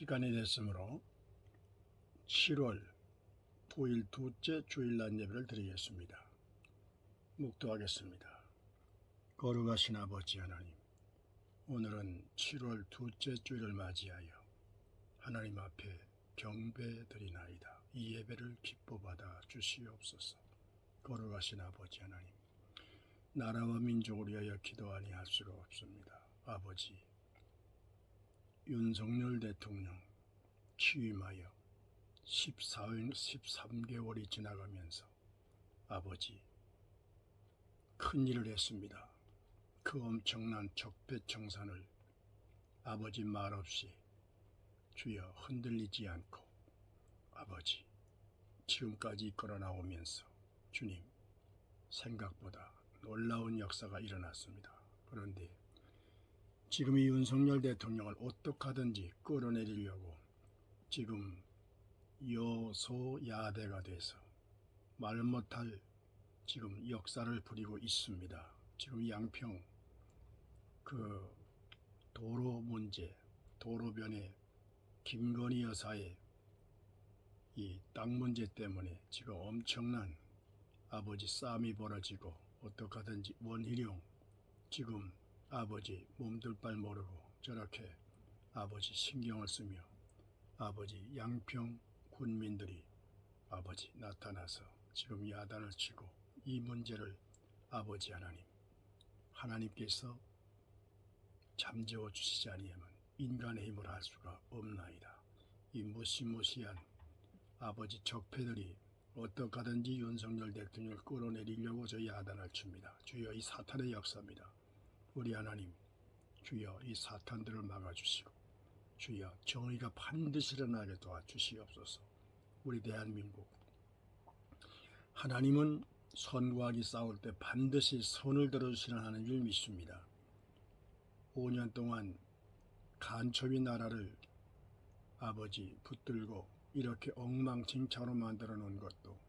시간이 됐으므로 7월 9일 둘째 주일날 예배를 드리겠습니다. 묵도하겠습니다. 거룩하신 아버지 하나님, 오늘은 7월 둘째 주일을 맞이하여 하나님 앞에 경배드리나이다. 이 예배를 기뻐 받아 주시옵소서. 거룩하신 아버지 하나님, 나라와 민족을 위하여 기도하니 할 수가 없습니다. 아버지, 윤석열 대통령 취임하여 13개월이 지나가면서 아버지 큰일을 했습니다. 그 엄청난 적폐청산을 아버지 말없이 주여 흔들리지 않고 아버지 지금까지 이끌어 나오면서 주님 생각보다 놀라운 역사가 일어났습니다. 그런데 지금 이 윤석열 대통령을 어떻게 하든지 끌어내리려고 지금 여소야대가 돼서 말 못할 지금 역사를 부리고 있습니다. 지금 양평 그 도로 문제, 도로변에 김건희 여사의 이 땅 문제 때문에 지금 엄청난 아버지 싸움이 벌어지고 어떻게 하든지 원희룡 지금 아버지 몸둘 바를 모르고 저렇게 아버지 신경을 쓰며 아버지 양평 군민들이 아버지 나타나서 지금 야단을 치고 이 문제를 아버지 하나님께서 잠재워 주시지 아니하면 인간의 힘으로 할 수가 없나이다. 이 무시무시한 아버지 적폐들이 어떻게 하든지 윤석열 대통령을 끌어내리려고 저 야단을 칩니다. 주여, 이 사탄의 역사입니다. 우리 하나님, 주여 이 사탄들을 막아주시고 주여 정의가 반드시 일어나게 도와주시옵소서. 우리 대한민국 하나님은 선과 악이 싸울 때 반드시 손을 들어주시는 하나님을 줄 믿습니다. 5년 동안 간첩이 나라를 아버지 붙들고 이렇게 엉망진창으로 만들어 놓은 것도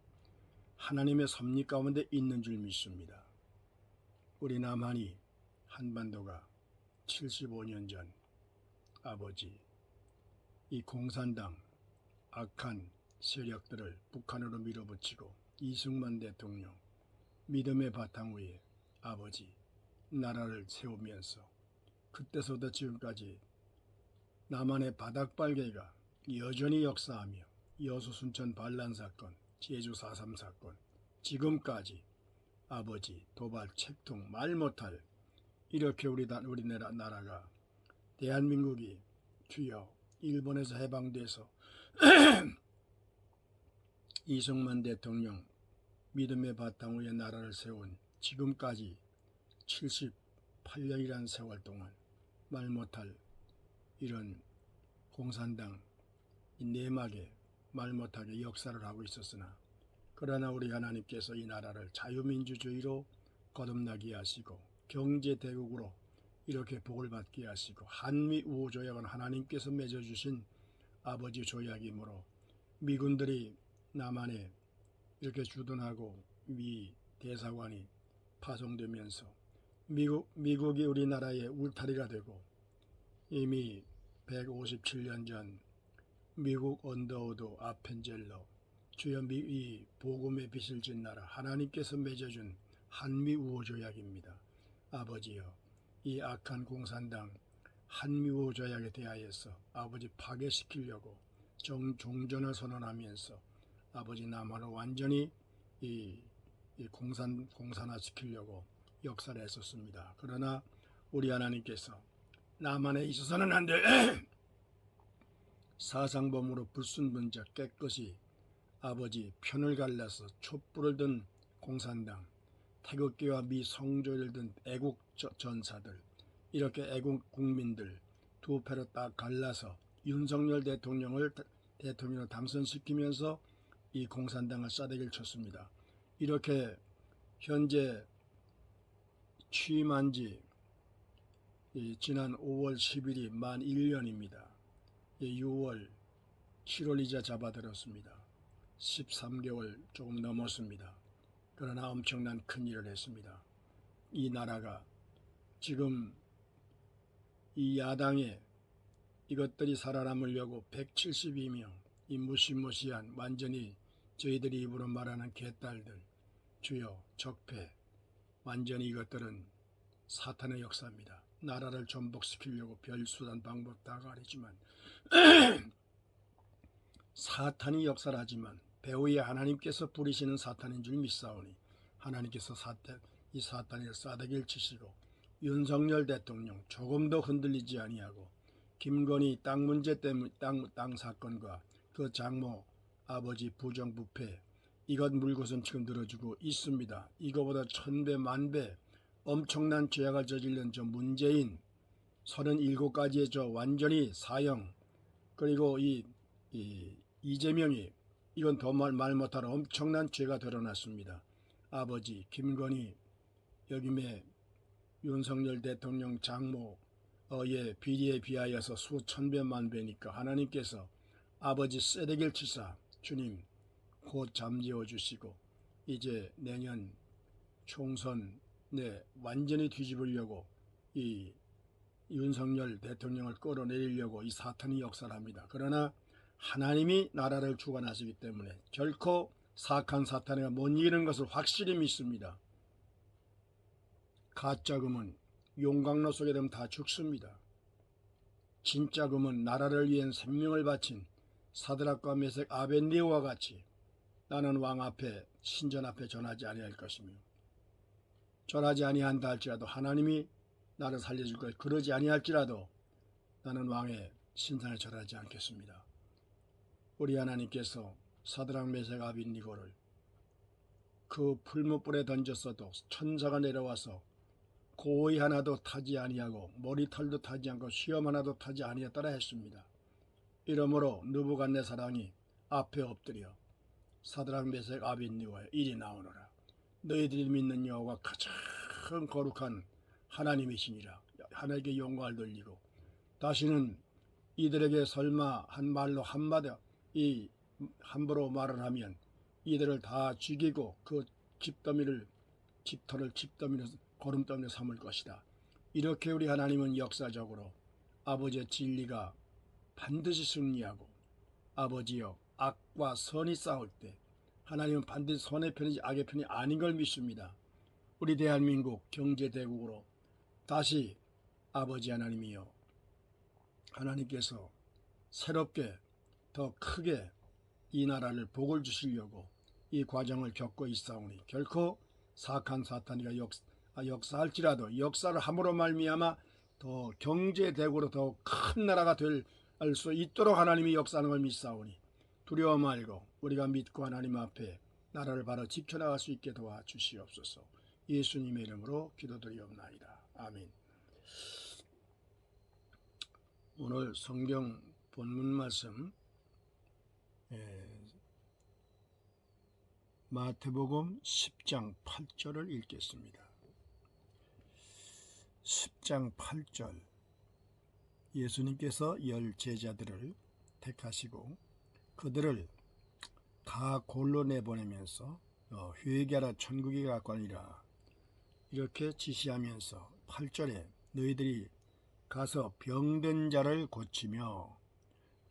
하나님의 섭리 가운데 있는 줄 믿습니다. 우리 남한이 한반도가 75년 전 아버지 이 공산당 악한 세력들을 북한으로 밀어붙이고 이승만 대통령 믿음의 바탕 위에 아버지 나라를 세우면서 그때서부터 지금까지 남한의 바닥발개가 여전히 역사하며 여수 순천 반란 사건, 제주 4.3 사건, 지금까지 아버지 도발 책통 말 못할 이렇게 우리나라 나라가 대한민국이 주여 일본에서 해방돼서 이승만 대통령 믿음의 바탕 위에 나라를 세운 지금까지 78년이라는 세월 동안 말 못할 이런 공산당 이 내막에 말 못하게 역사를 하고 있었으나 그러나 우리 하나님께서 이 나라를 자유민주주의로 거듭나게 하시고 경제대국으로 이렇게 복을 받게 하시고 한미우호조약은 하나님께서 맺어주신 아버지 조약이므로 미군들이 남한에 이렇게 주둔하고 미 대사관이 파송되면서 미국이 우리나라의 울타리가 되고 이미 157년 전 미국 언더우드 아펜젤러 주여 이 복음의 빛을 진 나라 하나님께서 맺어준 한미우호조약입니다. 아버지여 이 악한 공산당 한미우호조약에 대하여서 아버지 파괴시키려고 종전을 선언하면서 아버지 남한을 완전히 공산화시키려고 역사를 했었습니다. 그러나 우리 하나님께서 남한에 있어서는 안 돼. 사상범으로 불순분자 깨끗이 아버지 편을 갈라서 촛불을 든 공산당, 태극기와 미성조를 든 애국 전사들, 이렇게 애국 국민들 두 패로 딱 갈라서 윤석열 대통령을 당선시키면서 이 공산당을 싸대기를 쳤습니다. 이렇게 현재 취임한 지 지난 5월 10일이 만 1년입니다. 6월, 7월 이자 잡아들었습니다. 13개월 조금 넘었습니다. 그러나 엄청난 큰일을 했습니다. 이 나라가 지금 이 야당의 이것들이 살아남으려고 172명, 이 무시무시한 완전히 저희들이 입으로 말하는 개딸들, 주여 적폐, 완전히 이것들은 사탄의 역사입니다. 나라를 전복시키려고 별 수단 방법 다 가리지만 사탄이 역사를 하지만 배후에 하나님께서 부리시는 사탄인 줄 믿사오니 하나님께서 이 사탄을 싸대기를 치시고 윤석열 대통령 조금도 흔들리지 아니하고 김건희 땅 문제 때문에 땅 사건과 그 장모 아버지 부정부패 이것 물것은 지금 들어주고 있습니다. 이거보다 천배 만배 엄청난 죄악을 저지른 저 문재인 37가지의 저 완전히 사형 그리고 이재명이 이건 더 말 못할 엄청난 죄가 드러났습니다. 아버지 김건희 여김에 윤석열 대통령 장모의 비리에 비하여서 수천배 만배니까 하나님께서 아버지 쇠대기를 치사 주님 곧 잠재워 주시고 이제 내년 총선 완전히 뒤집으려고 이 윤석열 대통령을 끌어내리려고 이 사탄이 역사를 합니다. 그러나 하나님이 나라를 주관하시기 때문에 결코 사악한 사탄이 못 이기는 것을 확실히 믿습니다. 가짜 금은 용광로 속에 되면 다 죽습니다. 진짜 금은 나라를 위한 생명을 바친 사드락과 메색 아벤니고와 같이 나는 왕 앞에 신전 앞에 전하지 아니할 것이며 전하지 아니한다 할지라도 하나님이 나를 살려줄 것 그러지 아니할지라도 나는 왕의 신상에 절하지 않겠습니다. 우리 하나님께서 사드락 메색 아벤니고를 그 풀무불에 던졌어도 천사가 내려와서 고의 하나도 타지 아니하고 머리털도 타지 않고 시험 하나도 타지 아니했더라 했습니다. 이러므로 느부갓네살왕이 앞에 엎드려 사드락 메색 아벤니고에 이리 나오너라. 너희들이 믿는 여호와가 가장 거룩한 하나님이시니라. 하나님께 영광을 돌리고 다시는 이들에게 설마 한 말로 한마디 함부로 말을 하면 이들을 다 죽이고 그 집터를 거름더미로 삼을 것이다. 이렇게 우리 하나님은 역사적으로 아버지의 진리가 반드시 승리하고 아버지여 악과 선이 싸울 때 하나님은 반드시 선의 편이지 악의 편이 아닌 걸 믿습니다. 우리 대한민국 경제대국으로 다시 아버지 하나님이여 하나님께서 새롭게 더 크게 이 나라를 복을 주시려고 이 과정을 겪고 있사오니 결코 사악한 사탄이가 역사할지라도 역사를 함으로 말미암아 더 경제대국으로 더 큰 나라가 될 수 있도록 하나님이 역사하는 걸 믿사오니 두려워 말고 우리가 믿고 하나님 앞에 나라를 바로 지켜나갈 수 있게 도와주시옵소서. 예수님의 이름으로 기도드리옵나이다. 아멘. 오늘 성경 본문 말씀 마태복음 10장 8절을 읽겠습니다. 10장 8절 예수님께서 10 제자들을 택하시고 그들을 다 골로 내보내면서 회개하라 천국이 가까우니라 이렇게 지시하면서 8절에 너희들이 가서 병든 자를 고치며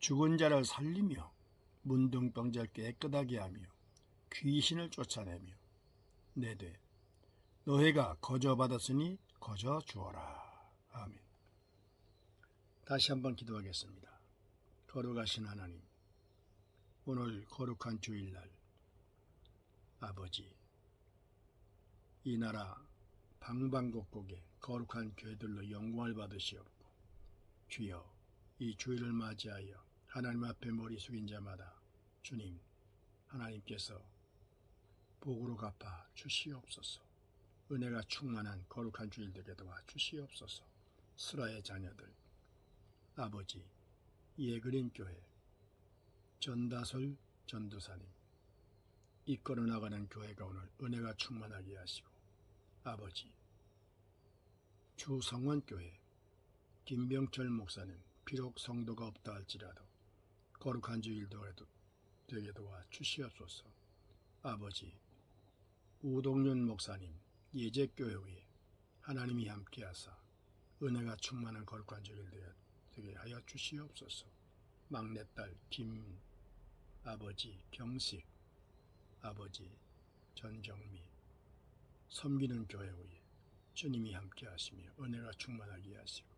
죽은 자를 살리며 문둥병자를 깨끗하게 하며 귀신을 쫓아내며 내되 너희가 거저 받았으니 거저 주어라. 아멘. 다시 한번 기도하겠습니다. 거룩하신 하나님, 오늘 거룩한 주일날 아버지 이 나라 방방곡곡에 거룩한 교회들로 영광을 받으시옵고 주여 이 주일을 맞이하여 하나님 앞에 머리 숙인 자마다 주님 하나님께서 복으로 갚아 주시옵소서. 은혜가 충만한 거룩한 주일 되게 도와 주시옵소서. 스라의 자녀들 아버지 예그린 교회 전다솔 전도사님 이끌어 나가는 교회가 오늘 은혜가 충만하게 하시고 아버지 주성원교회 김병철 목사님 비록 성도가 없다 할지라도 거룩한 주일도 되게 도와 주시옵소서. 아버지 우동윤 목사님 예제교회 위에 하나님이 함께하사 은혜가 충만한 거룩한 주일 되게 하여 주시옵소서. 막내딸 김, 아버지 경식, 아버지 전정미, 섬기는 교회 위에 주님이 함께 하시며 은혜가 충만하게 하시고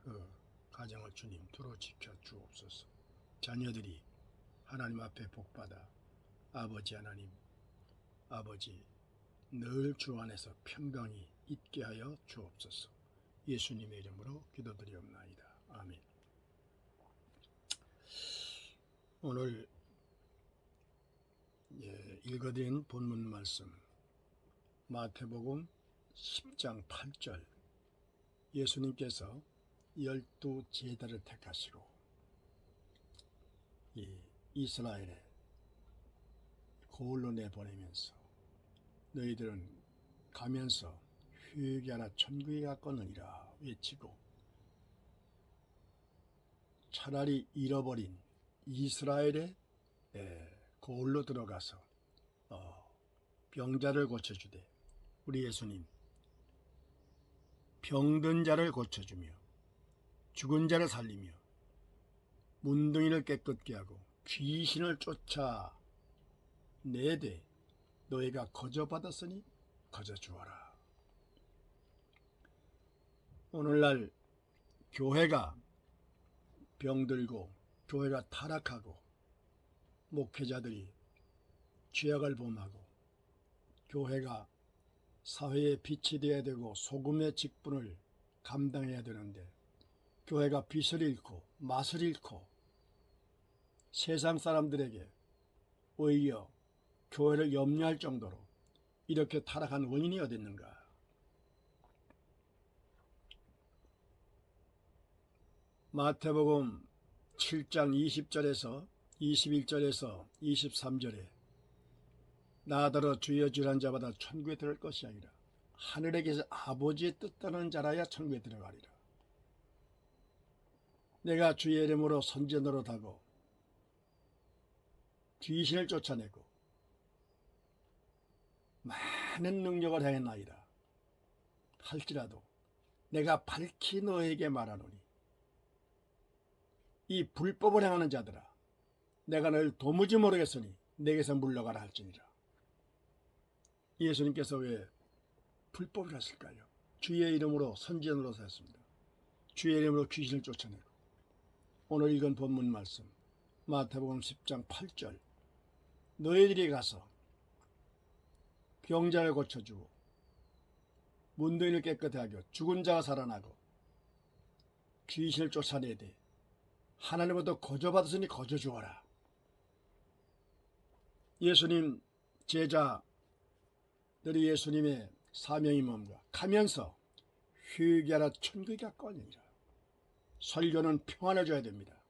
그 가정을 주님 두루 지켜 주옵소서. 자녀들이 하나님 앞에 복받아 아버지 하나님, 아버지 늘 주 안에서 평강이 있게 하여 주옵소서. 예수님의 이름으로 기도드리옵나이다. 아멘. 오늘 읽어드린 본문 말씀 마태복음 10장 8절, 예수님께서 12제자를 택하시고 이스라엘에 고을로 내보내면서 너희들은 가면서 회개하라 천국에 갔거느니라 외치고 차라리 잃어버린 이스라엘의 고을로 들어가서 병자를 고쳐주되, 우리 예수님 병든 자를 고쳐주며 죽은 자를 살리며 문둥이를 깨끗게 하고 귀신을 쫓아내되 너희가 거저받았으니 거저주어라. 오늘날 교회가 병들고 교회가 타락하고 목회자들이 죄악을 범하고 교회가 사회의 빛이 되어야 되고 소금의 직분을 감당해야 되는데 교회가 빛을 잃고 맛을 잃고 세상 사람들에게 오히려 교회를 염려할 정도로 이렇게 타락한 원인이 어디 있는가? 마태복음 7장 20절에서 21절에서 23절에 나더러 주여 주란 자마다 천국에 들어갈 것이 아니라 하늘에 계신 아버지의 뜻하는 자라야 천국에 들어가리라. 내가 주의 이름으로 선지 노릇하고 귀신을 쫓아내고 많은 능력을 행했나이다 할지라도 내가 밝히 너에게 말하노니 이 불법을 행하는 자들아, 내가 너를 도무지 모르겠으니 내게서 물러가라 할지니라. 예수님께서 왜 불법을 하실까요? 주의 이름으로 선지자로 하셨습니다. 주의 이름으로 귀신을 쫓아내고. 오늘 읽은 본문 말씀 마태복음 10장 8절, 너희들이 가서 병자를 고쳐주고 문둥이를 깨끗하게 하고 죽은 자가 살아나고 귀신을 쫓아내되 하나님부터 거저받았으니 거저주어라. 예수님 제자들이 예수님의 사명이 뭔가? 가면서 회개하라 천국에 갔거니라. 설교는 평안을 줘야 됩니다.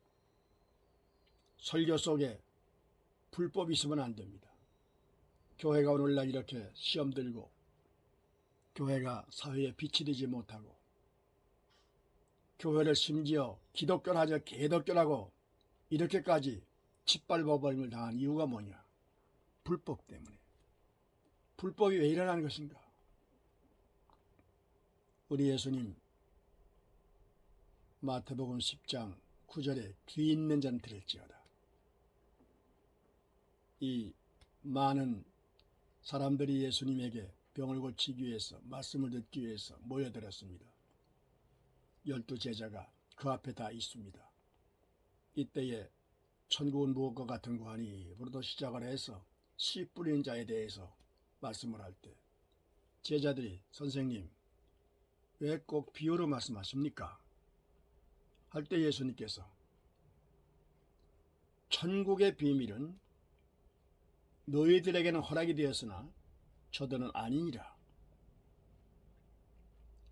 설교 속에 불법이 있으면 안 됩니다. 교회가 오늘날 이렇게 시험 들고 교회가 사회에 빛이 되지 못하고 교회를 심지어 기독교를 하자 개독교라고 이렇게까지 짓밟아버림을 당한 이유가 뭐냐? 불법 때문에. 불법이 왜 일어나는 것인가? 우리 예수님 마태복음 10장 9절에 귀 있는 자는 들을지어다. 이 많은 사람들이 예수님에게 병을 고치기 위해서 말씀을 듣기 위해서 모여들었습니다. 12제자가 그 앞에 다 있습니다. 이때에 천국은 무엇과 같은 거 하니 부터 시작을 해서 씨 뿌리는 자에 대해서 말씀을 할 때 제자들이 선생님 왜 꼭 비유로 말씀하십니까? 할 때 예수님께서 천국의 비밀은 너희들에게는 허락이 되었으나 저들은 아니니라.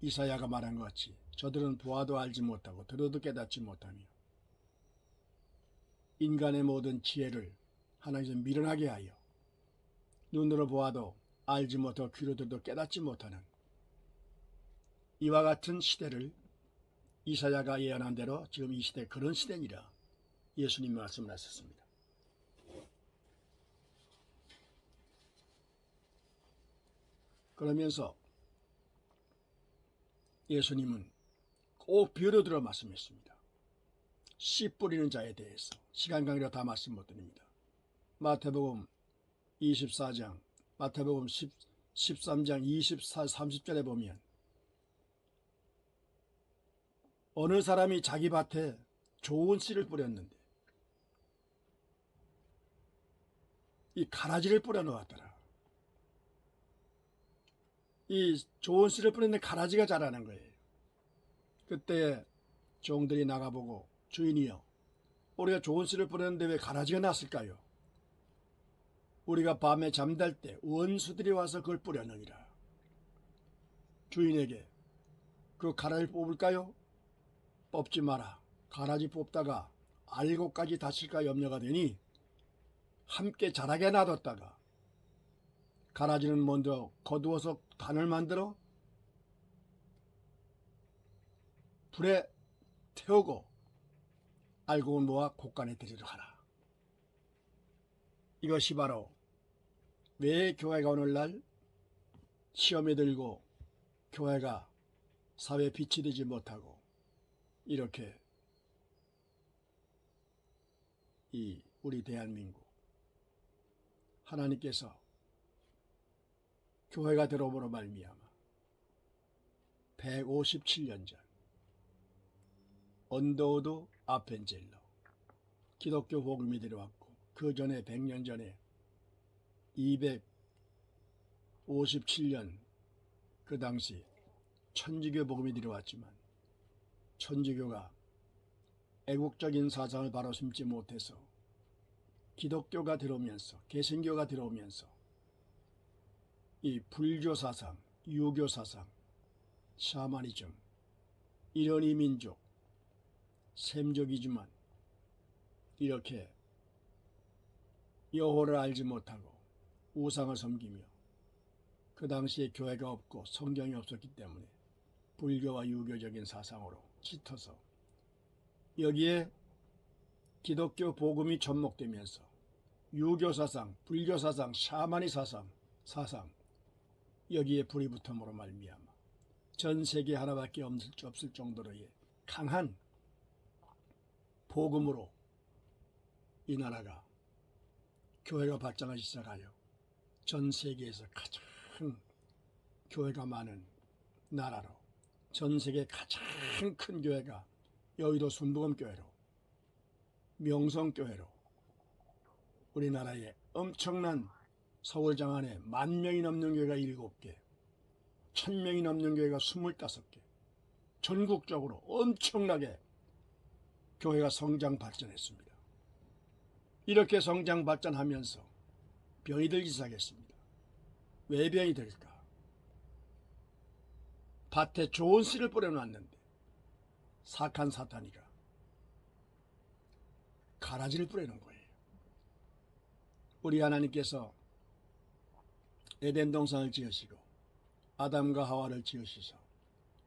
이사야가 말한 것 같이 저들은 보아도 알지 못하고 들어도 깨닫지 못하며 인간의 모든 지혜를 하나님께서 미련하게 하여 눈으로 보아도 알지 못하고 귀로 들어도 깨닫지 못하는 이와 같은 시대를 이사야가 예언한 대로 지금 이 시대 그런 시대니라 예수님이 말씀을 하셨습니다. 그러면서 예수님은 꼭 비유로 들어 말씀했습니다. 씨 뿌리는 자에 대해서 시간 관계로 다 말씀 못 드립니다. 마태복음 24장, 마태복음 13장 24, 30절에 보면 어느 사람이 자기 밭에 좋은 씨를 뿌렸는데 이 가라지를 뿌려 놓았더라. 이 좋은 씨를 뿌렸는데 가라지가 자라는 거예요. 그때 종들이 나가보고 주인이여, 우리가 좋은 씨를 뿌렸는데 왜 가라지가 났을까요? 우리가 밤에 잠잘 때 원수들이 와서 그걸 뿌려넣으리라. 주인에게 그 가라지를 뽑을까요? 뽑지 마라. 가라지 뽑다가 알고까지 다칠까 염려가 되니 함께 자라게 놔뒀다가 가라지는 먼저 거두어서 단을 만들어 불에 태우고 알곡을 모아 곡간에 들이러 하라. 이것이 바로 왜 교회가 오늘날 시험에 들고 교회가 사회에 빛이 되지 못하고 이렇게 이 우리 대한민국 하나님께서 교회가 들어옴으로 말미암아 157년 전 언더우드 아펜젤러 기독교 복음이 들어왔고 그 전에 100년 전에 257년 그 당시 천주교 복음이 들어왔지만 천주교가 애국적인 사상을 바로 심지 못해서 기독교가 들어오면서 개신교가 들어오면서 이 불교 사상, 유교 사상, 샤머니즘, 이런 이민족, 셈족이지만 이렇게 여호를 알지 못하고 우상을 섬기며 그 당시에 교회가 없고 성경이 없었기 때문에 불교와 유교적인 사상으로 짙어서 여기에 기독교 복음이 접목되면서 유교 사상, 불교 사상, 샤머니 사상 여기에 불이 붙음으로 말미암아 전 세계 하나밖에 없을 정도로의 강한 복음으로 이 나라가 교회가 발전하기 시작하여 전 세계에서 가장 교회가 많은 나라로 전 세계 가장 큰 교회가 여의도 순복음교회로 명성교회로 우리나라에 엄청난 서울 장안에 10,000명이 넘는 교회가 7개 1,000명이 넘는 교회가 25개 전국적으로 엄청나게 교회가 성장 발전했습니다. 이렇게 성장 발전하면서 병이 들기 시작했습니다. 왜 병이 들까? 밭에 좋은 씨를 뿌려놨는데 사악한 사탄이가 가라지를 뿌리는 거예요. 우리 하나님께서 에덴 동산을 지으시고 아담과 하와를 지으시서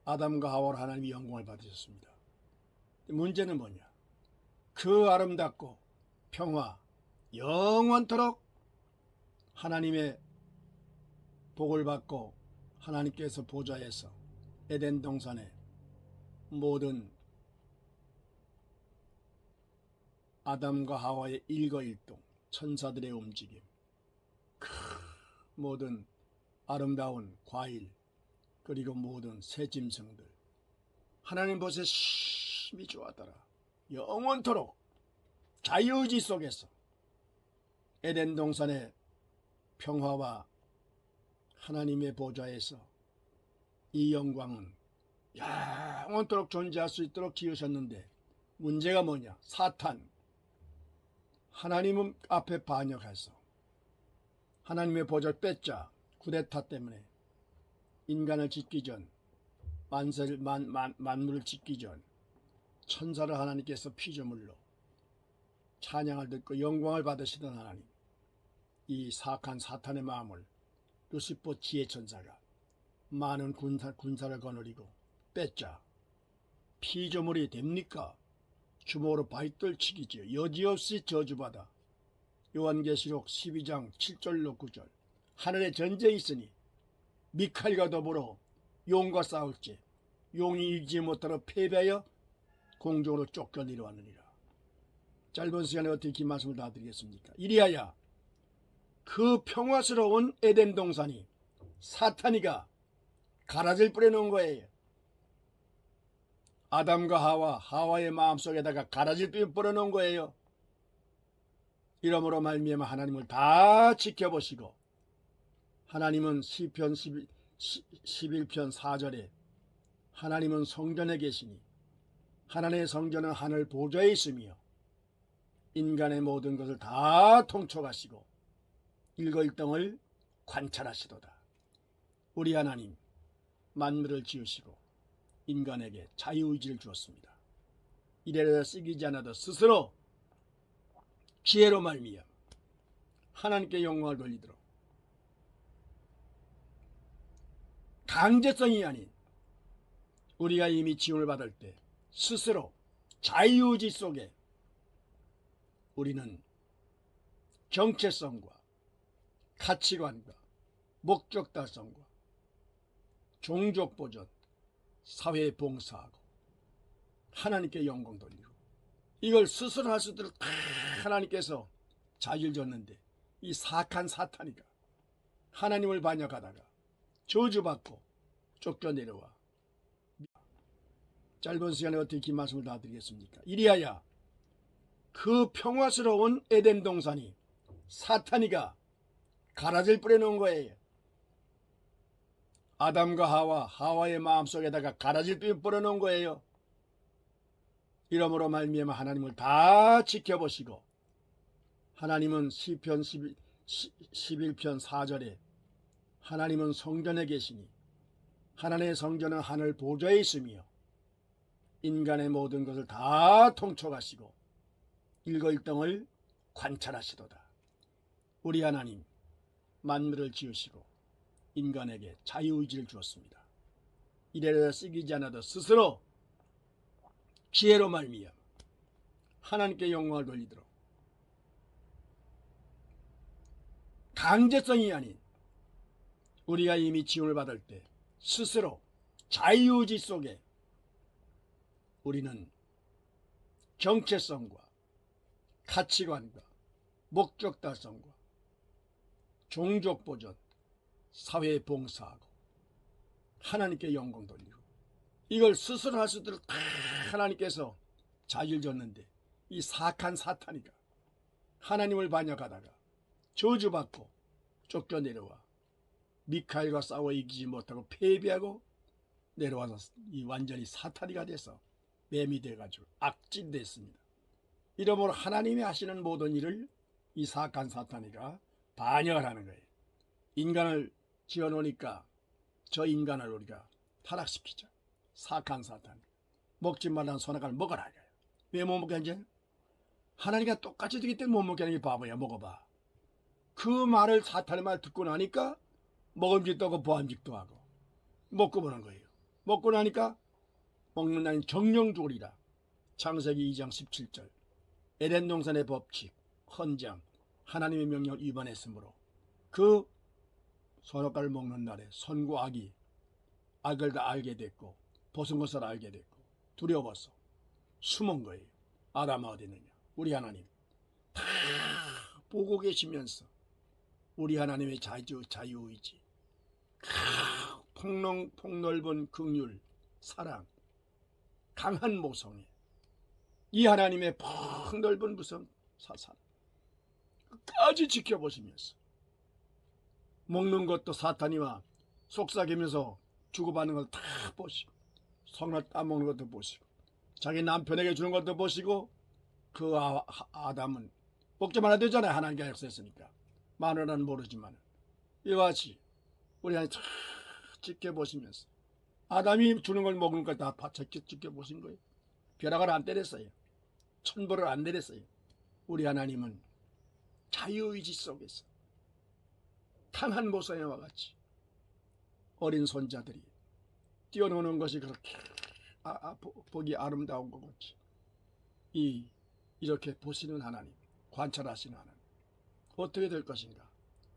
아담과 하와로 하나님이 영광을 받으셨습니다. 문제는 뭐냐? 그 아름답고 평화 영원토록 하나님의 복을 받고 하나님께서 보좌에서 에덴 동산에 모든 아담과 하와의 일거일동 천사들의 움직임 모든 아름다운 과일 그리고 모든 새 짐승들 하나님 보세 심히 좋아하더라. 영원토록 자유의지 속에서 에덴 동산의 평화와 하나님의 보좌에서 이 영광은 영원토록 존재할 수 있도록 지으셨는데 문제가 뭐냐? 사탄 하나님 앞에 반역해서 하나님의 보좌를 뺏자 쿠데타 때문에 인간을 짓기 전 만물을 짓기 전 천사를 하나님께서 피조물로 찬양을 듣고 영광을 받으시던 하나님 이 사악한 사탄의 마음을 루시퍼 지혜천사가 많은 군사를 거느리고 뺏자 피조물이 됩니까? 주먹으로 발떨치기지요. 여지없이 저주받아 요한계시록 12장 7절로 9절 하늘에 전쟁이 있으니 미칼과 더불어 용과 싸울지 용이 이기지 못하러 패배하여 공중으로 쫓겨 내려왔느니라. 짧은 시간에 어떻게 긴 말씀을 다 드리겠습니까? 이리하여 그 평화스러운 에덴 동산이 사탄이가 가라지를 뿌려놓은 거예요. 아담과 하와의 마음속에다가 가라지를 뿌려놓은 거예요. 이러므로 말미암아 하나님을 다 지켜보시고, 하나님은 시편 11편 4절에 하나님은 성전에 계시니 하나님의 성전은 하늘 보좌에 있으며 인간의 모든 것을 다 통촉하시고 일거일덩을 관찰하시도다. 우리 하나님 만물을 지으시고 인간에게 자유의지를 주었습니다. 이래라 쓰기지 않아도 스스로 지혜로 말미암아 하나님께 영광을 돌리도록 강제성이 아닌 우리가 이미 지원을 받을 때 스스로 자유의지 속에 우리는 정체성과 가치관과 목적 달성과 종족 보존, 사회에 봉사하고 하나님께 영광 돌리고 이걸 스스로 할 수 있도록 하나님께서 자유를 줬는데 이 사악한 사탄이가 하나님을 반역하다가 저주받고 쫓겨내려와 짧은 시간에 어떻게 긴 말씀을 다 드리겠습니까? 이리하여 그 평화스러운 에덴 동산이 사탄이가 가라지를 뿌려놓은 거예요. 아담과 하와의 마음속에다가 가라지를 뿌려놓은 거예요. 이러므로 말미암아 하나님을 다 지켜보시고, 하나님은 시편 11편 4절에 하나님은 성전에 계시니 하나님의 성전은 하늘 보좌에 있으며 인간의 모든 것을 다 통촉하시고 일거일덩을 관찰하시도다. 우리 하나님 만물을 지으시고 인간에게 자유의지를 주었습니다. 이래라 쓰기지 않아도 스스로 지혜로 말미암아 하나님께 영광을 돌리도록 강제성이 아닌 우리가 이미 지원을 받을 때 스스로 자유의지 속에 우리는 정체성과 가치관과 목적 달성과 종족 보존, 사회에 봉사하고 하나님께 영광 돌리고 이걸 스스로 할 수 있도록 하나님께서 자유를 줬는데 이 사악한 사탄이가 하나님을 반역하다가 저주받고 쫓겨내려와 미카엘과 싸워 이기지 못하고 패배하고 내려와서 이 완전히 사탄이가 돼서 뱀이 돼가지고 악질이 됐습니다. 이러므로 하나님이 하시는 모든 일을 이 사악한 사탄이가 반역을 하는 거예요. 인간을 지어놓으니까 저 인간을 우리가 타락시키자. 사악한 사탄. 먹지 말라는 선악과를 먹어라. 왜 못 먹게 하지? 하나님과 똑같이 되기 때문에 못 먹게 하는 게 바보야. 먹어봐. 그 말을 사탄의 말 듣고 나니까 먹음직도 하고 보암직도 하고 먹고 보는 거예요. 먹고 나니까 먹는 날인 정령조리라. 창세기 2장 17절. 에덴 동산의 법칙, 헌장, 하나님의 명령을 위반했으므로 그 선악과를 먹는 날에 선과 악이 악을 다 알게 됐고 벗은 것을 알게 됐고 두려워서 숨은 거예요. 아담아 어디 있느냐? 우리 하나님 다 보고 계시면서 우리 하나님의 자유의지, 폭넓은 긍휼, 사랑, 강한 모성애, 이 하나님의 폭넓은 무슨 사상 끝까지 지켜보시면서 먹는 것도 사탄이와 속삭이면서 주고받는 걸 다 보시고 성을 따먹는 것도 보시고 자기 남편에게 주는 것도 보시고 그 아담은 먹지 말아야 되잖아요. 하나님께 약속했으니까. 마누라는 모르지만 이와 같이 우리 하나님 다 지켜보시면서 아담이 주는 걸 먹는 걸 다 지켜보신 거예요. 벼락을 안 때렸어요. 천벌을 안 내렸어요. 우리 하나님은 자유의지 속에서 강한 모성애와 같이 어린 손자들이 뛰어노는 것이 그렇게 보기 아름다운 것 같이 이렇게 보시는 하나님, 관찰하시는 하나님, 어떻게 될 것인가?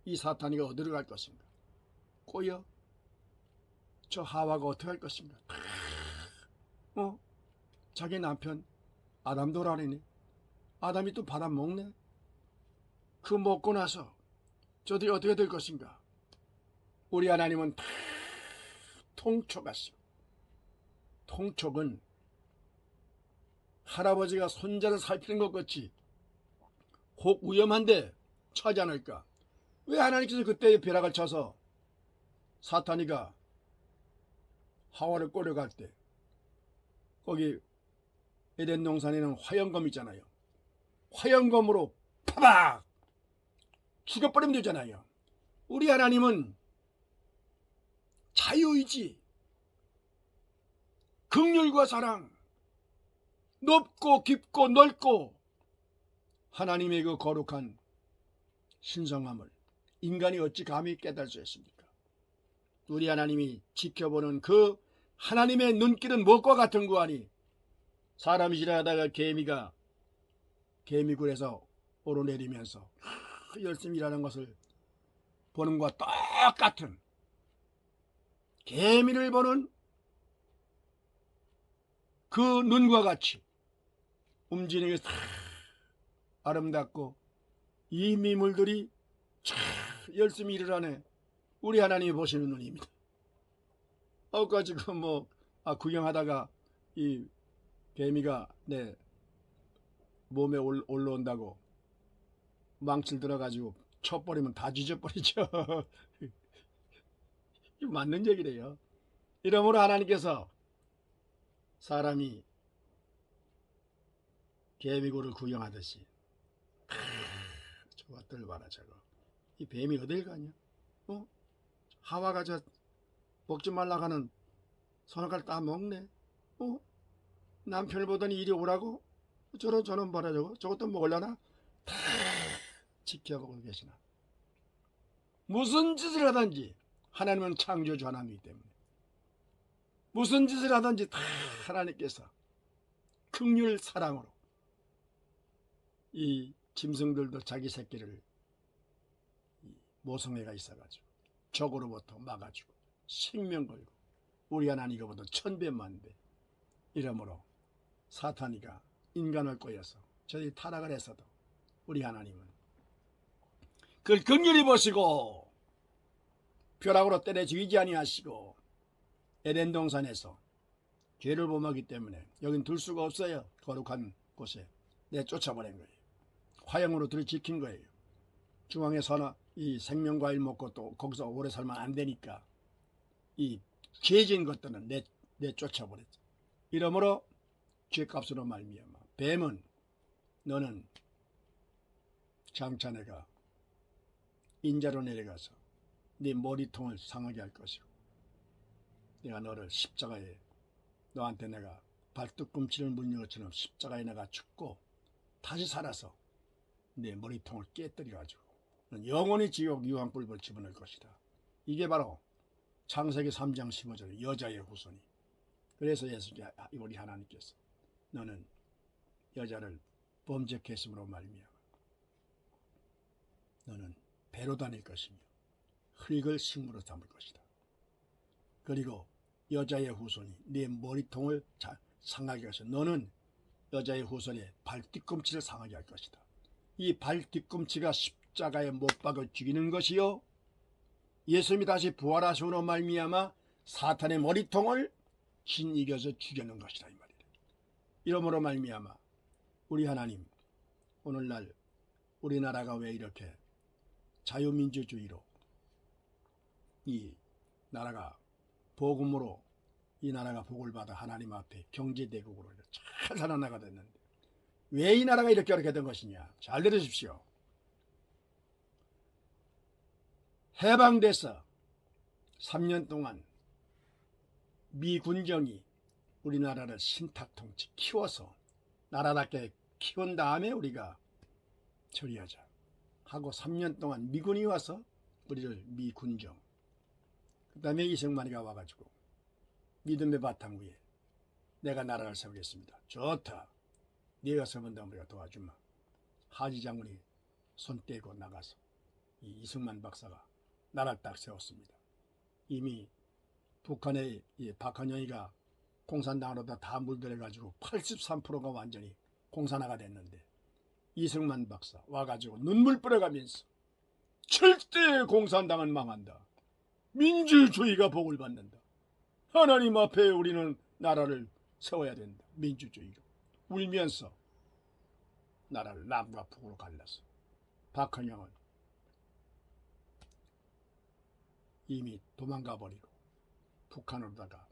이 사탄이가 어디로 갈 것인가? 꼬여? 저 하와가 어떻게 할 것인가? 자기 남편 아담 돌아내네. 아담이 또 받아먹네. 그 먹고 나서 저들이 어떻게 될 것인가? 우리 하나님은 다 통촉하시고, 통촉은 할아버지가 손자를 살피는 것 같이 혹 위험한데 처하지 않을까? 왜 하나님께서 그때 벼락을 쳐서 사탄이가 하와를 꼬려갈 때 거기 에덴 동산에는 화영검 있잖아요. 화영검으로 파박 죽여버리면 되잖아요. 우리 하나님은 자유의지, 긍휼과 사랑, 높고 깊고 넓고 하나님의 그 거룩한 신성함을 인간이 어찌 감히 깨달을 수 있습니까? 우리 하나님이 지켜보는 그 하나님의 눈길은 무엇과 같은 거 아니? 사람이 지나가다가 개미굴에서 오르내리면서 열심히 일하는 것을 보는 것과 똑같은, 개미를 보는 그 눈과 같이 움직이는 게 아름답고 이 미물들이 열심히 일을 하네. 우리 하나님이 보시는 눈입니다. 아까 지금 구경하다가 이 개미가 내 몸에 올라온다고 망칠 들어가지고 쳐버리면 다 뒤져버리죠. 맞는 얘기래요. 이러므로 하나님께서 사람이 개미굴을 구경하듯이 저것들 봐라 저거. 이 뱀이 어딜 가냐? 하와가 저 먹지 말라고 하는 선악과를 다 먹네. 남편을 보더니 이리 오라고? 저런 봐라 저것도 먹으려나? 다 지켜보고 계시나. 무슨 짓을 하든지 하나님은 창조주 하나님이기 때문에 무슨 짓을 하든지 다 하나님께서 긍휼 사랑으로 이 짐승들도 자기 새끼를 모성애가 있어가지고 적으로부터 막아주고 생명 걸고 우리 하나님 이거보다 천배 만배. 이러므로 사탄이가 인간을 꼬여서 저들이 타락을 했어도 우리 하나님은 그걸 긍휼히 보시고 벼락으로 때려 죽이지 아니하시고 에덴 동산에서 죄를 범하기 때문에 여긴 둘 수가 없어요. 거룩한 곳에 내쫓아버린 거예요. 화형으로 들이지킨 거예요. 중앙에 서나 이 생명과일 먹고 또 거기서 오래 살면 안 되니까 이 죄진 것들은 내쫓아버렸죠. 이러므로 죄값으로 말미암아 뱀은 너는 장차 내가 인자로 내려가서 네 머리통을 상하게 할 것이고 내가 너를 십자가에 너한테 내가 발뒤꿈치를 물는 것처럼 십자가에 내가 죽고 다시 살아서 내 머리통을 깨뜨려가지고 영원히 지옥 유황불을 집어넣을 것이다. 이게 바로 창세기 3장 15절 여자의 후손이. 그래서 우리 하나님께서 너는 여자를 범죄했음으로 말미암아 너는 배로 다닐 것이며 흙을 식물로 삼을 것이다. 그리고 여자의 후손이 네 머리통을 상하게 해서 너는 여자의 후손의 발뒤꿈치를 상하게 할 것이다. 이 발뒤꿈치가 십자가에 못 박아 죽이는 것이요 예수님이 다시 부활하심으로 말미암아 사탄의 머리통을 진이겨서 죽이는 것이다 이 말이에요. 이러므로 말미암아 우리 하나님 오늘날 우리나라가 왜 이렇게 자유민주주의로 이 나라가 복음으로 이 나라가 복을 받아 하나님 앞에 경제대국으로 잘 살아나가 됐는데 왜 이 나라가 이렇게 된 것이냐. 잘 들으십시오. 해방돼서 3년 동안 미 군정이 우리나라를 신탁통치 키워서 나라답게 키운 다음에 우리가 처리하자 하고 3년 동안 미군이 와서 우리를 미 군정 그 다음에 이승만이가 와가지고 믿음의 바탕 위에 내가 나라를 세우겠습니다. 좋다. 네가 세운다 우리가 도와주마. 하지 장군이 손 떼고 나가서 이 이승만 박사가 나라를 딱 세웠습니다. 이미 북한의 박헌영이가 공산당으로 다 물들여가지고 83%가 완전히 공산화가 됐는데 이승만 박사 와가지고 눈물 뿌려가면서 절대 공산당은 망한다. 민주주의가 복을 받는다. 하나님 앞에 우리는 나라를 세워야 된다. 민주주의로 울면서 나라를 남과 북으로 갈랐어. 박헌영은 이미 도망가 버리고 북한으로다가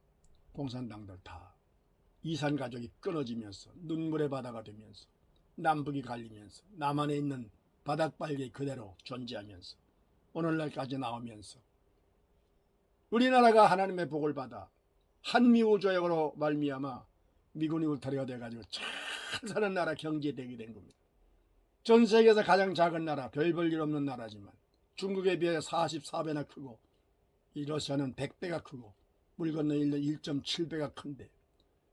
공산당들 다 이산 가족이 끊어지면서 눈물의 바다가 되면서 남북이 갈리면서 남한에 있는 바닥발기 그대로 존재하면서 오늘날까지 나오면서 우리나라가 하나님의 복을 받아 한미우조약으로 말미암아 미군이 울타리가 돼가지고 잘 사는 나라 경제되게 된 겁니다. 전 세계에서 가장 작은 나라, 별 볼 일 없는 나라지만 중국에 비해 44배나 크고 이 러시아는 100배가 크고 물 건너 1.7배가 큰데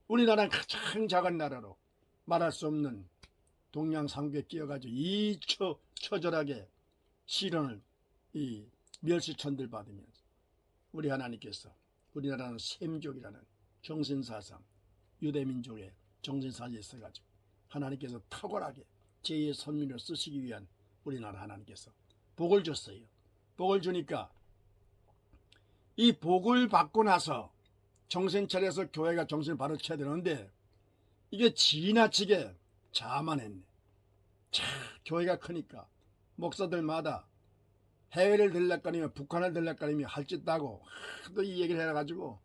우리나라는 가장 작은 나라로 말할 수 없는 동양상부에 끼어가지고 이 처절하게 시련을 이 멸시천들 받으면서 우리 하나님께서 우리나라는 셈족이라는 정신사상, 유대민족의 정신사상이 있어가지고 하나님께서 탁월하게 제2의 선민을 쓰시기 위한 우리나라 하나님께서 복을 줬어요. 복을 주니까 이 복을 받고 나서 정신 차려서 교회가 정신을 바로 쳐야 되는데 이게 지나치게 자만했네. 교회가 크니까 목사들마다 해외를 들락거리며 북한을 들락거리며 할 짓도 하고 또 이 얘기를 해가지고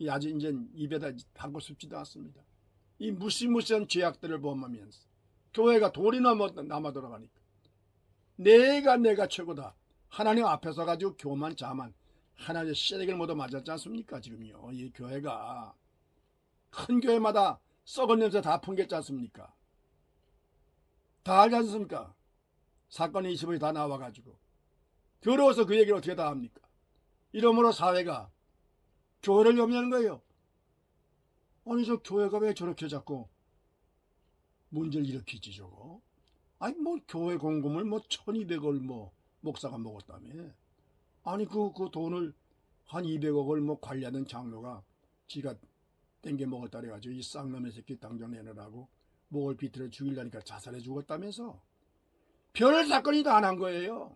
아주 이제 입에다 담고 싶지도 않습니다. 이 무시무시한 죄악들을 범하면서 교회가 돌이 남아 돌아가니까 내가 최고다. 하나님 앞에 서가지고 교만 자만 하나님의 시래기를 모두 맞았지 않습니까? 지금요 이 교회가 큰 교회마다 썩은 냄새 다 풍겼지 않습니까? 다 알지 않습니까? 사건이 20이 다 나와가지고 더러워서 그 얘기를 어떻게 다 합니까? 이러므로 사회가 교회를 염려하는 거예요. 아니 저 교회가 왜 저렇게 자꾸 문제를 일으키지 저거? 아니 뭐 교회 공금을 뭐 1200을 뭐 목사가 먹었다며. 아니 그 돈을 한 200억을 뭐 관리하는 장로가 지가 땡겨 먹었다 그래가지고 이 쌍놈의 새끼 당장 내놓으라고 목을 비틀어 죽이려니까 자살해 죽었다면서. 별 사건이 다 안 한 거예요.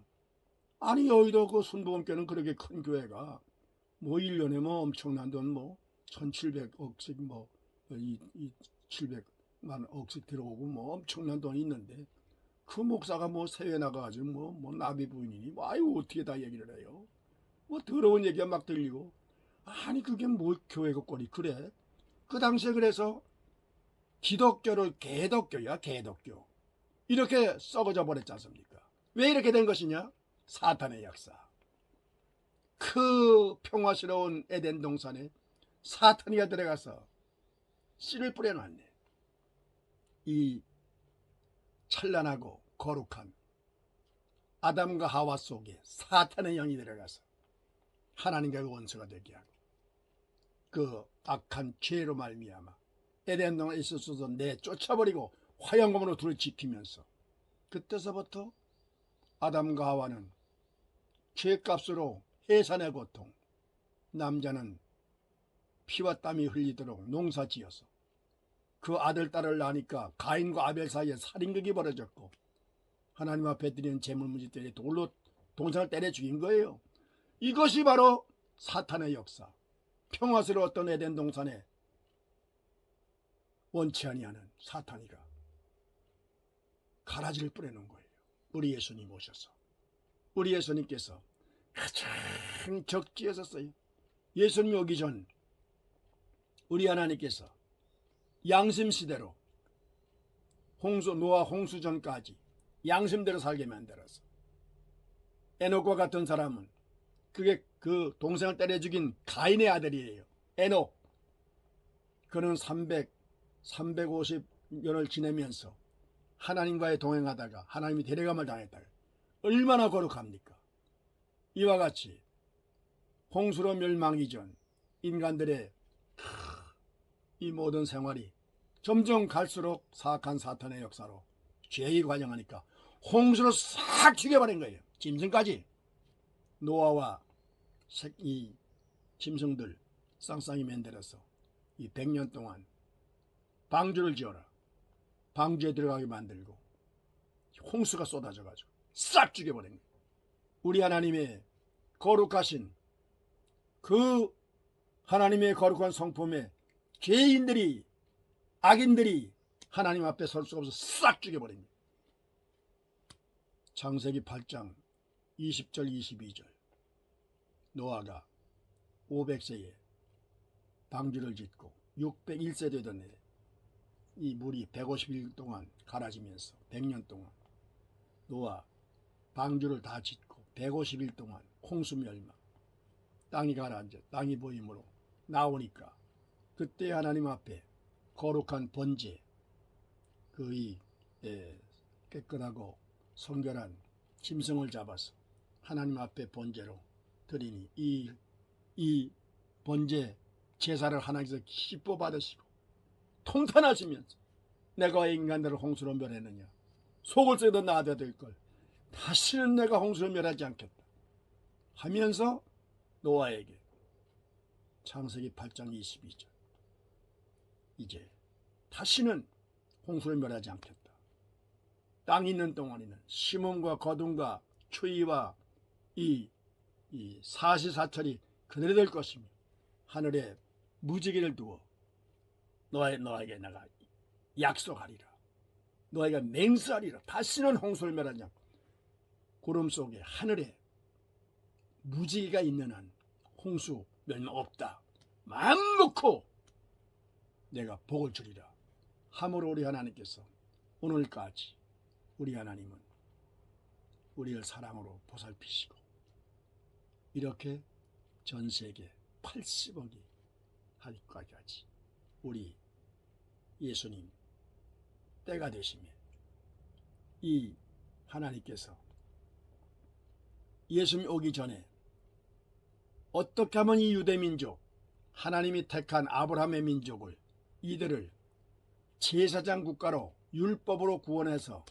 아니 여의도 그 순복음교는 그렇게 큰 교회가 뭐 1년에 뭐 엄청난 돈 뭐 1700억씩 뭐 700만 억씩 들어오고 뭐 엄청난 돈이 있는데 그 목사가 뭐 세회 나가가지고 뭐 나비 부인이니 뭐 아유 어떻게 다 얘기를 해요. 뭐 더러운 얘기가 막 들리고. 아니 그게 뭐 교회가 꼴이 그래. 그 당시에 그래서 기독교를 개독교야 개독교 이렇게 썩어져 버렸지 않습니까? 왜 이렇게 된 것이냐? 사탄의 역사. 그 평화스러운 에덴 동산에 사탄이가 들어가서 씨를 뿌려놨네. 이 찬란하고 거룩한 아담과 하와 속에 사탄의 영이 들어가서 하나님과 원수가 되게 하고 그 악한 죄로 말미암아 에덴 동산에 있어서도 내쫓아버리고 화영검으로 둘을 지키면서 그때서부터 아담과 하와는 죄값으로 해산의 고통, 남자는 피와 땀이 흘리도록 농사지어서 그 아들 딸을 낳으니까 가인과 아벨 사이에 살인극이 벌어졌고 하나님 앞에 드리는 제물문지 때문에 돌로 동생을 때려 죽인 거예요. 이것이 바로 사탄의 역사. 평화스러웠던 에덴 동산에 원치 아니하는 사탄이가 가라지를 뿌려놓은 거예요. 우리 예수님 오셔서. 우리 예수님께서 가장 적지에 섰어요. 예수님이 오기 전 우리 하나님께서 양심시대로 노아 홍수 전까지 양심대로 살게 만들어서 에녹과 같은 사람은 그게 그 동생을 때려 죽인 가인의 아들이에요. 에녹. 그는 350년을 지내면서 하나님과의 동행하다가 하나님이 데려감을 당했다. 얼마나 거룩합니까? 이와 같이 홍수로 멸망이 전 인간들의 이 모든 생활이 점점 갈수록 사악한 사탄의 역사로 죄의 관영하니까 홍수로 싹 죽여버린 거예요. 짐승까지. 노아와 이 짐승들 쌍쌍이 만들어서 이 100년 동안 방주를 지어라. 방주에 들어가게 만들고 홍수가 쏟아져가지고 싹 죽여버린 거예요. 우리 하나님의 거룩하신 그 하나님의 거룩한 성품에 죄인들이, 악인들이 하나님 앞에 설 수가 없어 싹 죽여버린 거예요. 창세기 8장 20절 22절. 노아가 500세에 방주를 짓고 601세 되던 해 이 물이 150일 동안 갈아지면서 100년 동안 노아 방주를 다 짓고 150일 동안 홍수 멸망, 땅이 가라앉아 땅이 보임으로 나오니까 그때 하나님 앞에 거룩한 번제, 그의 깨끗하고 성결한 짐승을 잡아서 하나님 앞에 번제로 드리니 이 번제 제사를 하나님께서 기뻐 받으시고 통탄하시면서 내가 왜 인간들을 홍수로 멸했느냐, 속을 썩이던 나아야 될걸 다시는 내가 홍수로 멸하지 않겠다 하면서 노아에게 창세기 8장 22절 이제 다시는 홍수로 멸하지 않겠다. 땅이 있는 동안에는 심음과 거둠과 추위와 이 사시사철이 그대로 될 것이며 하늘에 무지개를 두어 너에게 내가 약속하리라. 너에게 맹세하리라. 다시는 홍수를 멸하지 않고 구름 속에 하늘에 무지개가 있는 한 홍수 멸망 없다. 마음 놓고 내가 복을 주리라. 함으로 우리 하나님께서 오늘까지 우리 하나님은 우리를 사랑으로 보살피시고 이렇게 전 세계 80억이 할까지 우리 예수님 때가 되시며 이 하나님께서 예수님 오기 전에 어떻게 하면 이 유대민족 하나님이 택한 아브라함의 민족을 이들을 제사장 국가로 율법으로 구원해서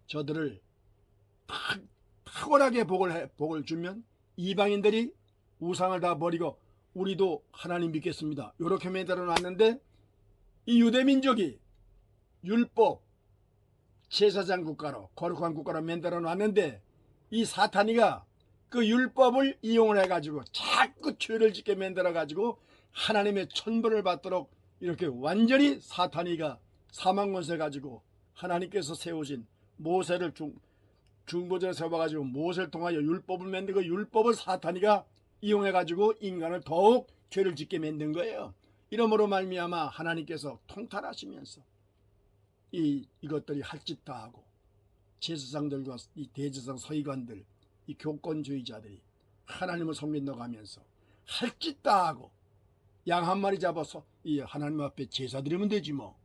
저들을 탁월하게 복을 주면 이방인들이 우상을 다 버리고 우리도 하나님 믿겠습니다 이렇게 만들어 놨는데 이 유대민족이 율법 제사장 국가로 거룩한 국가로 만들어 놨는데 이 사탄이가 그 율법을 이용을 해가지고 자꾸 죄를 짓게 만들어가지고 하나님의 천벌을 받도록 이렇게 완전히 사탄이가 사망권세 가지고 하나님께서 세우신 모세를 중보전에 세워가지고 모세를 통하여 율법을 만든 그 율법을 사탄이가 이용해가지고 인간을 더욱 죄를 짓게 만든 거예요. 이러므로 말미암아 하나님께서 통탄하시면서 이것들이 할 짓 다 하고 제사장들과 이 대제사장 서기관들 이 교권주의자들이 하나님을 섬긴다고 하면서 할 짓 다 하고 양 한 마리 잡아서 이 하나님 앞에 제사 드리면 되지 뭐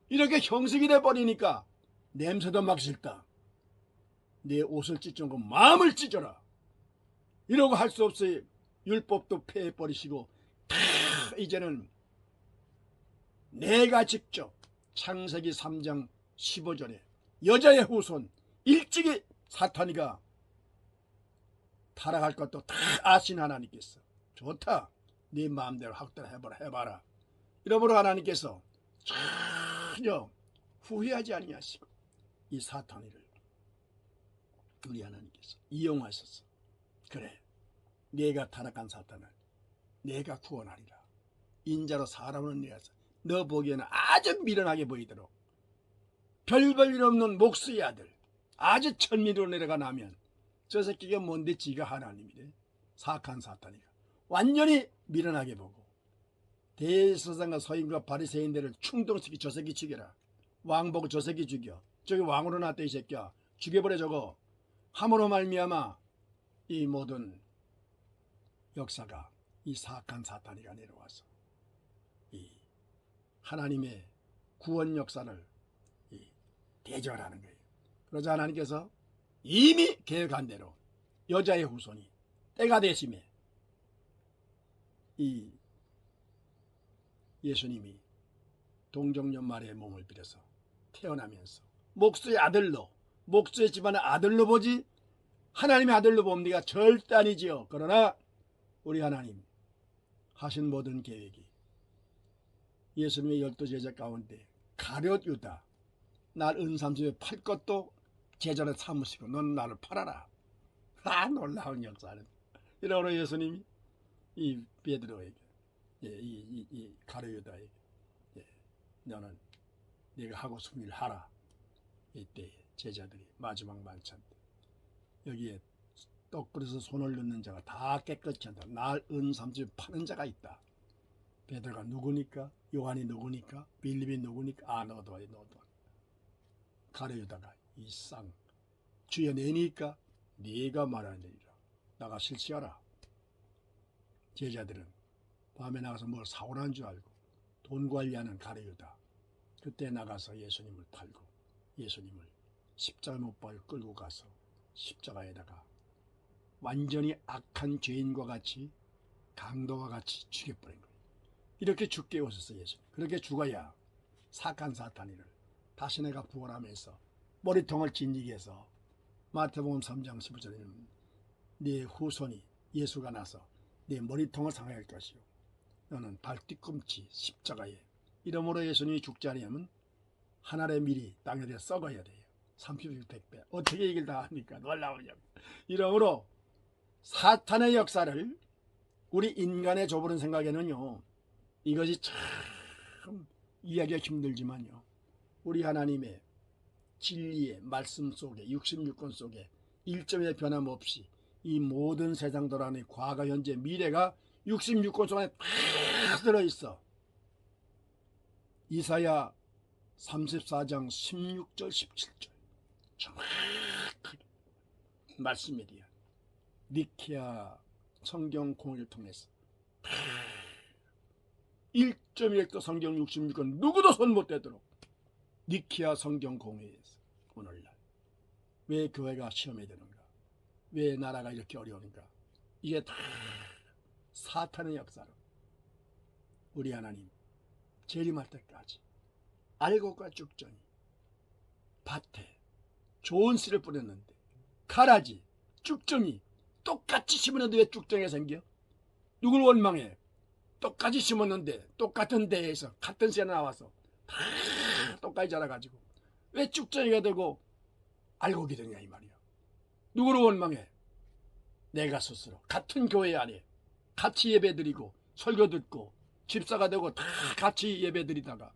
이렇게 형식이 돼버리니까 냄새도 막 싫다. 내 옷을 찢은 거 마음을 찢어라. 이러고 할 수 없이 율법도 폐해버리시고 다 이제는 내가 직접 창세기 3장 15절에 여자의 후손 일찍이 사탄이가 타락할 것도 다 아신 하나님께서 좋다. 네 마음대로 학대를 해봐라. 이러므로 하나님께서 전혀 후회하지 아니하시고 이 사탄이를 우리 하나님께서 이용하셔서 그래 네가 타락한 사탄을 내가 구원하리라. 인자로 사람을 내어서 너 보기에는 아주 미련하게 보이도록 별 일 없는 목수의 아들 아주 천미로 내려가 나면 저 새끼가 뭔데 지가 하나님이래. 사악한 사탄이가 완전히 미련하게 보고 대제사장과 서인과 바리새인들을 충동시키 저 새끼 죽여라. 왕 보고 저 새끼 죽여. 저기 왕으로 났다 이 새끼야. 죽여버려 저거. 함으로 말미암아 이 모든 역사가 이 사악한 사탄이가 내려와서 이 하나님의 구원 역사를 대절하는 거예요. 그러자 하나님께서 이미 계획한 대로 여자의 후손이 때가 되심에 이 예수님이 동정연말의 몸을 빌어서 태어나면서 목수의 아들로 목수의 집안의 아들로 보지 하나님의 아들로 봅니까? 절대 아니지요. 그러나 우리 하나님 하신 모든 계획이 예수님의 12 제자 가운데 가룟 유다 날 은삼집에 팔 것도 제자를 삼으시고 넌 나를 팔아라. 놀라운 역사는. 이러므로 예수님이 이 베드로에게, 이 가룟유다에게, 너는 네가 하고 싶은 일 하라. 이때 제자들이 마지막 만찬 때 여기에 떡그릇에 손을 넣는 자가 다 깨끗이 한다. 날 은삼십 파는 자가 있다. 베드로가 누구니까? 요한이 누구니까? 빌립이 누구니까? 너도 가룟유다가 이 쌍 주여 내니까 네가 말하느니라. 나가 실시하라. 제자들은 밤에 나가서 뭘 사오라는 줄 알고 돈 관리하는 가룟유다. 그때 나가서 예수님을 팔고 예수님을 십자가 못 박아 끌고 가서 십자가에다가 완전히 악한 죄인과 같이 강도와 같이 죽여버린 거예요. 이렇게 죽게 오셨어 예수님. 그렇게 죽어야 사악한 사탄이를 다시 내가 부활하면서 머리통을 진지게 해서 마태복음 3장 15절에는 네 후손이 예수가 나서 네 머리통을 상할 것이요 너는 발 뒤꿈치 십자가에 이러므로 예수님이 죽지 않으면 하늘의 밀이 땅에 썩어야 돼요. 30배 100배 어떻게 이길 다 합니까? 놀라우냐. 이러므로 사탄의 역사를 우리 인간의 좁은 생각에는요 이것이 참 이해하기가 힘들지만요 우리 하나님의 진리의 말씀 속에 66권 속에 일점의 변함없이 이 모든 세상 돌아가는 과거 현재 미래가 66권 속에 다 들어있어. 이사야 34장 16절 17절 정확하게 말씀이에요. 니케아 성경 공의를 통해서 1.1도 성경 66권 누구도 손 못 대도록 니케아 성경 공의에서 오늘날 왜 교회가 시험에 드는가? 왜 나라가 이렇게 어려운가? 이게 다 사탄의 역사로 우리 하나님 재림할 때까지 알곡과 쭉정이 밭에 좋은 씨를 뿌렸는데 가라지, 쭉정이 똑같이 심었는데 왜 쭉정이가 생겨? 누굴 원망해? 똑같이 심었는데 똑같은 데에서 같은 씨가 나와서 다 똑같이 자라가지고 왜 쭉정이가 되고 알곡이 되냐 이 말이야. 누구를 원망해? 내가 스스로 같은 교회 안에 같이 예배드리고 설교 듣고 집사가 되고 다 같이 예배드리다가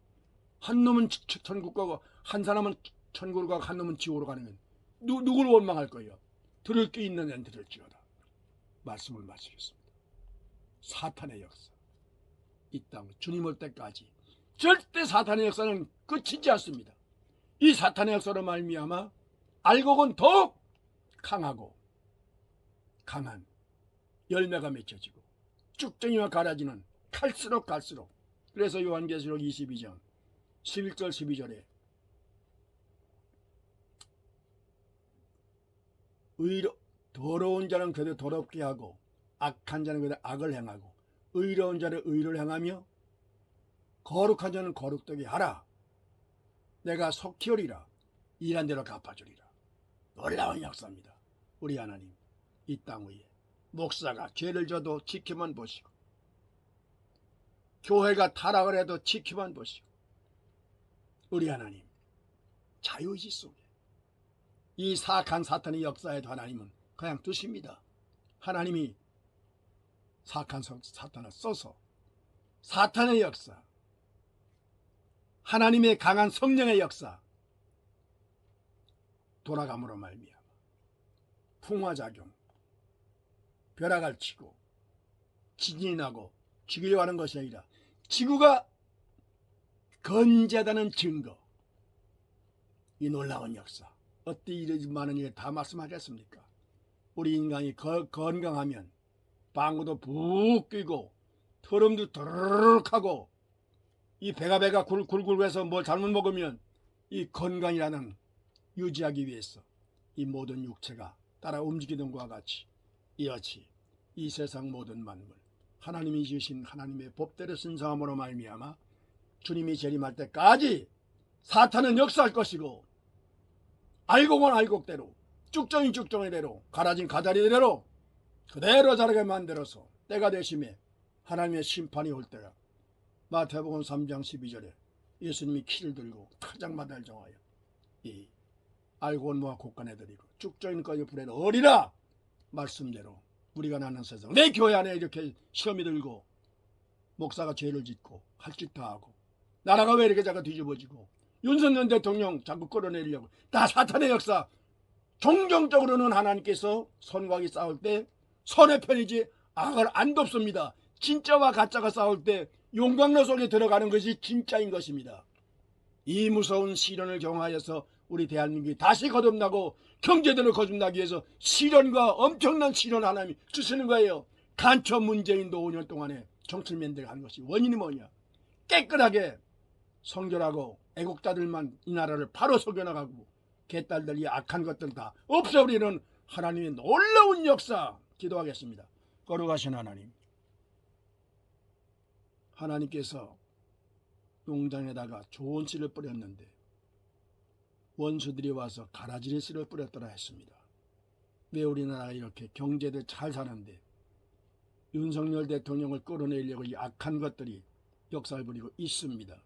한 놈은 천국 가고 한 사람은 천국으로 가고 한 놈은 지옥으로 가는 누구를 원망할 거예요? 들을 게 있는 애는 들을지어다. 말씀을 마치겠습니다. 사탄의 역사 이 땅 주님 올 때까지 절대 사탄의 역사는 끝이지 않습니다. 이 사탄의 역사로 말미암아 알곡은 더욱 강하고 강한 열매가 맺혀지고 쭉정이와 가라지는 갈수록 그래서 요한계시록 22장 11절 12절에 더러운 자는 그대로 더럽게 하고 악한 자는 그대로 악을 행하고 의로운 자는 의를 행하며 거룩한 자는 거룩되게 하라. 내가 속히 오리라. 일한 대로 갚아주리라. 놀라운 역사입니다. 우리 하나님 이 땅 위에 목사가 죄를 져도 지켜만 보시고 교회가 타락을 해도 지켜만 보시고 우리 하나님 자유의지 속에 이 사악한 사탄의 역사에도 하나님은 그냥 두십니다. 하나님이 사악한 사탄을 써서 사탄의 역사 하나님의 강한 성령의 역사 돌아감으로 말미암아 풍화작용 벼락을 치고 지진이 나고 죽이려고 하는 것이 아니라 지구가 건재하다는 증거 이 놀라운 역사 어때 이러지 많은 일 다 말씀하겠습니까? 우리 인간이 건강하면 방구도 푹 끼고 터름도 더르륵 하고 이 배가 굴굴 해서 뭘 잘못 먹으면 이 건강이라는 유지하기 위해서 이 모든 육체가 따라 움직이는 것과 같이 이같이 이 세상 모든 만물 하나님이 지으신 하나님의 법대로 신성함으로 말미암아 주님이 재림할 때까지 사탄은 역사할 것이고 알곡은 알곡대로 쭉정이 쭉정이대로 가라진 가다리대로 그대로 자라게 만들어서 때가 되심에 하나님의 심판이 올 때가 마태복음 3장 12절에 예수님이 키를 들고 타작마다를 정하여 이 알고는 뭐가 곳간해드리고 쭉저인까지 불에 어리라 말씀대로 우리가 나는 세상 내 교회 안에 이렇게 시험이 들고 목사가 죄를 짓고 할 짓 다 하고 나라가 왜 이렇게 자꾸 뒤집어지고 윤석열 대통령 자꾸 끌어내리려고 다 사탄의 역사. 종교적으로는 하나님께서 선과 악이 싸울 때 선의 편이지 악을 안 돕습니다. 진짜와 가짜가 싸울 때 용광로 속에 들어가는 것이 진짜인 것입니다. 이 무서운 시련을 경험하여서 우리 대한민국이 다시 거듭나고 경제대로 거듭나기 위해서 시련과 엄청난 시련 하나님이 주시는 거예요. 간첩 문재인도 5년 동안에 정치맨들 한 것이 원인이 뭐냐. 깨끗하게 성결하고 애국자들만 이 나라를 바로 속여나가고 개딸들이 악한 것들 다 없애버리는 하나님의 놀라운 역사 기도하겠습니다. 거룩하신 하나님, 하나님께서 농장에다가 좋은 씨를 뿌렸는데 원수들이 와서 가라지리 씨를 뿌렸더라 했습니다. 왜 우리나라가 이렇게 경제들 잘 사는데 윤석열 대통령을 끌어내려고 이 악한 것들이 역사를 부리고 있습니다.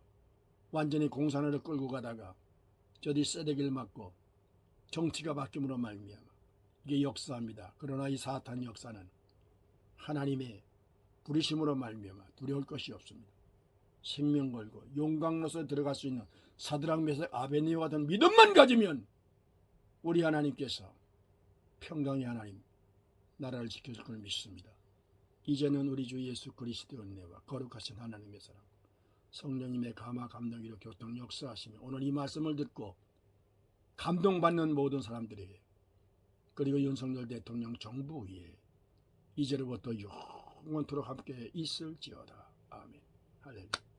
완전히 공산화를 끌고 가다가 저디 쇠대기를 맞고 정치가 바뀜으로 말미암아 이게 역사입니다. 그러나 이 사탄 역사는 하나님의 부리심으로 말미암아 두려울 것이 없습니다. 생명 걸고 용광로에 들어갈 수 있는 사드락 메삭 아베드네고 같은 믿음만 가지면 우리 하나님께서 평강의 하나님 나라를 지켜줄 걸 믿습니다. 이제는 우리 주 예수 그리스도의 은혜와 거룩하신 하나님의 사랑 성령님의 감화 감동으로 교통 역사하시며 오늘 이 말씀을 듣고 감동받는 모든 사람들에게 그리고 윤석열 대통령 정부 위에 이제로부터 영원토록 함께 있을지어다. 아멘. 할렐루야.